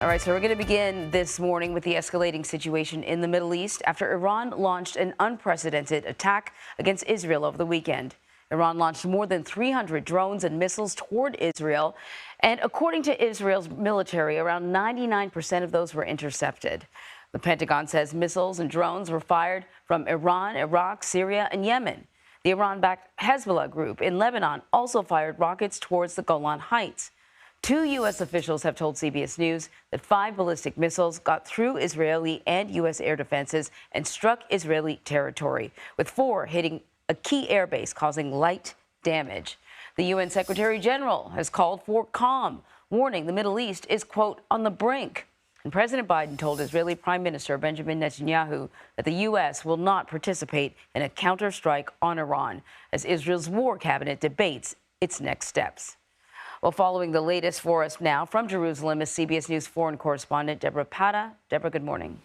All right, so we're going to begin this morning with the escalating situation in the Middle East after Iran launched an unprecedented attack against Israel over the weekend. Iran launched more than 300 drones and missiles toward Israel, and according to Israel's military, around 99% of those were intercepted. The Pentagon says missiles and drones were fired from Iran, Iraq, Syria, and Yemen. The Iran-backed Hezbollah group in Lebanon also fired rockets towards the Golan Heights. 2 U.S. officials have told CBS News that 5 ballistic missiles got through Israeli and U.S. air defenses and struck Israeli territory, with 4 hitting a key airbase, causing light damage. The UN Secretary General has called for calm, warning the Middle East is, quote, on the brink. And President Biden told Israeli Prime Minister Benjamin Netanyahu that the U.S. will not participate in a counterstrike on Iran as Israel's war cabinet debates its next steps. Well, following the latest for us now from Jerusalem is CBS News foreign correspondent Debora Patta. Debora, good morning.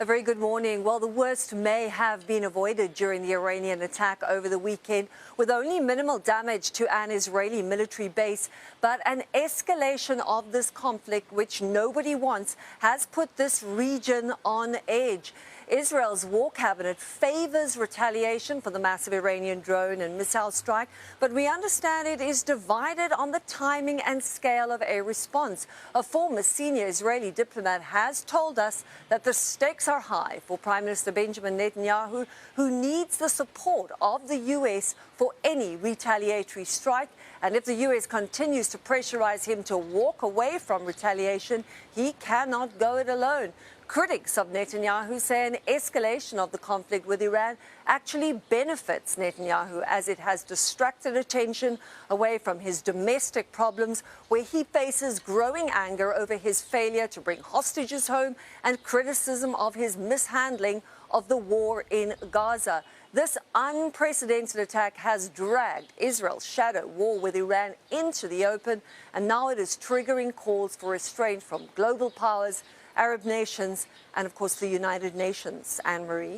A very good morning. Well, the worst may have been avoided during the Iranian attack over the weekend, with only minimal damage to an Israeli military base. But an escalation of this conflict, which nobody wants, has put this region on edge. Israel's war cabinet favors retaliation for the massive Iranian drone and missile strike, but we understand it is divided on the timing and scale of a response. A former senior Israeli diplomat has told us that the stakes are high for Prime Minister Benjamin Netanyahu, who needs the support of the U.S. for any retaliatory strike. And if the U.S. continues to pressurize him to walk away from retaliation, he cannot go it alone. Critics of Netanyahu say an escalation of the conflict with Iran actually benefits Netanyahu, as it has distracted attention away from his domestic problems, where he faces growing anger over his failure to bring hostages home and criticism of his mishandling of the war in Gaza. This unprecedented attack has dragged Israel's shadow war with Iran into the open, and now it is triggering calls for restraint from global powers, Arab nations, and, of course, the United Nations. Anne-Marie.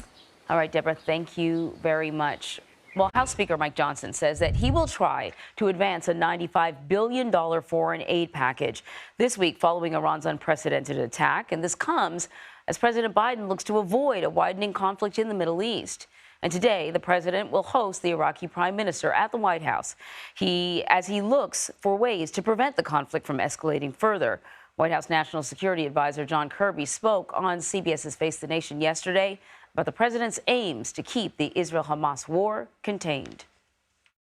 All right, Debora, thank you very much. Well, House Speaker Mike Johnson says that he will try to advance a $95 billion foreign aid package this week following Iran's unprecedented attack. And this comes as President Biden looks to avoid a widening conflict in the Middle East. And today, the president will host the Iraqi prime minister at the White House as he looks for ways to prevent the conflict from escalating further. White House National Security Advisor John Kirby spoke on CBS's Face the Nation yesterday about the president's aims to keep the Israel-Hamas war contained.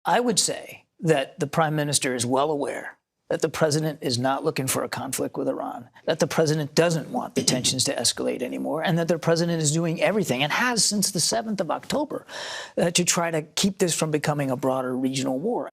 I would say that the prime minister is well aware that the president is not looking for a conflict with Iran, that the president doesn't want the tensions to escalate anymore, and that the president is doing everything, and has since the 7th of October, to try to keep this from becoming a broader regional war.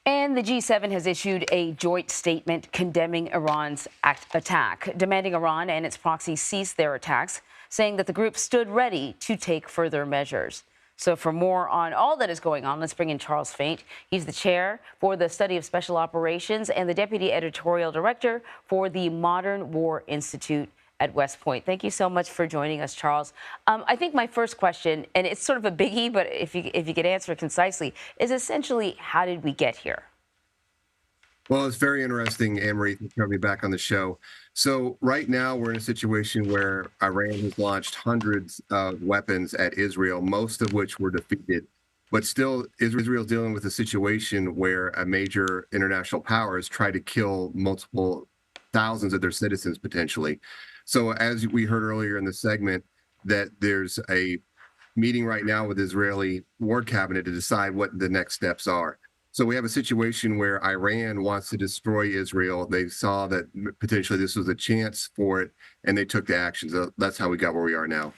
And the G7 has issued a joint statement condemning Iran's attack, demanding Iran and its proxies cease their attacks, saying that the group stood ready to take further measures. So for more on all that is going on, let's bring in Charles Faint. He's the chair for the Study of Special Operations and the deputy editorial director for the Modern War Institute at West Point. Thank you so much for joining us, Charles. I think my first question, and it's sort of a biggie, but if you could answer it concisely, is essentially, how did we get here? Well, it's very interesting, Anne-Marie, to have me back on the show. So right now we're in a situation where Iran has launched hundreds of weapons at Israel, most of which were defeated. But still, Israel's dealing with a situation where a major international power has tried to kill multiple thousands of their citizens potentially. So as we heard earlier in the segment, that there's a meeting right now with the Israeli war cabinet to decide what the next steps are. So we have a situation where Iran wants to destroy Israel. They saw that potentially this was a chance for it, and they took the action. So that's how we got where we are now.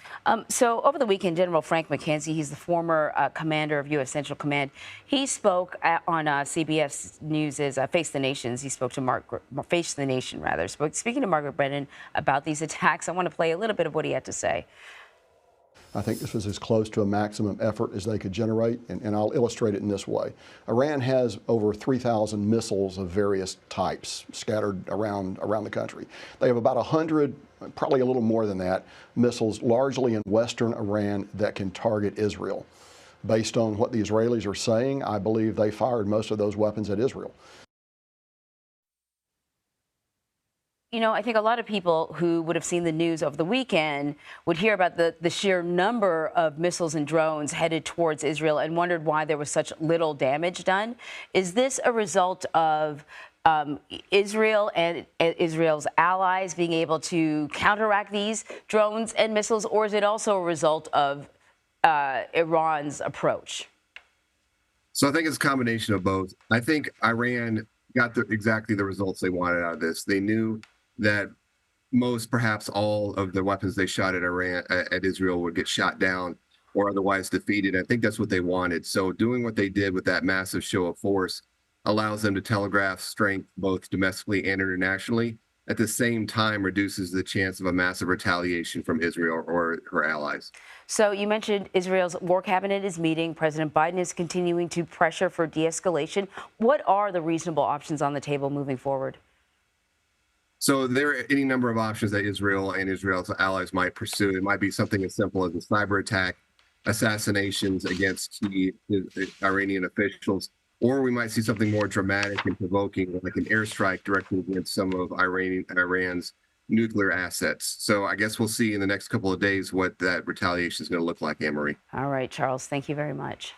So over the weekend, General Frank McKenzie, he's the former commander of U.S. Central Command. He spoke on CBS News' Face the Nations. He spoke to Face the Nation, rather. Speaking to Margaret Brennan about these attacks. I want to play a little bit of what he had to say. I think this was as close to a maximum effort as they could generate, and I'll illustrate it in this way. Iran has over 3,000 missiles of various types scattered around the country. They have about 100, probably a little more than that, missiles largely in western Iran that can target Israel. Based on what the Israelis are saying, I believe they fired most of those weapons at Israel. you know, I think a lot of people who would have seen the news over the weekend would hear about the sheer number of missiles and drones headed towards Israel and wondered why there was such little damage done. Is this a result of Israel and Israel's allies being able to counteract these drones and missiles, or is it also a result of Iran's approach? So I think it's a combination of both. I think Iran got exactly the results they wanted out of this. They knew that most, perhaps all of the weapons they shot at Israel would get shot down or otherwise defeated. I think that's what they wanted. So doing what they did with that massive show of force allows them to telegraph strength both domestically and internationally. At the same time, reduces the chance of a massive retaliation from Israel or her allies. So you mentioned Israel's war cabinet is meeting. President Biden is continuing to pressure for de-escalation. What are the reasonable options on the table moving forward? So there are any number of options that Israel and Israel's allies might pursue. It might be something as simple as a cyber attack, assassinations against key Iranian officials, or we might see something more dramatic and provoking, like an airstrike directly against some of Iran's nuclear assets. So I guess we'll see in the next couple of days what that retaliation is going to look like, Anne-Marie. All right, Charles, thank you very much.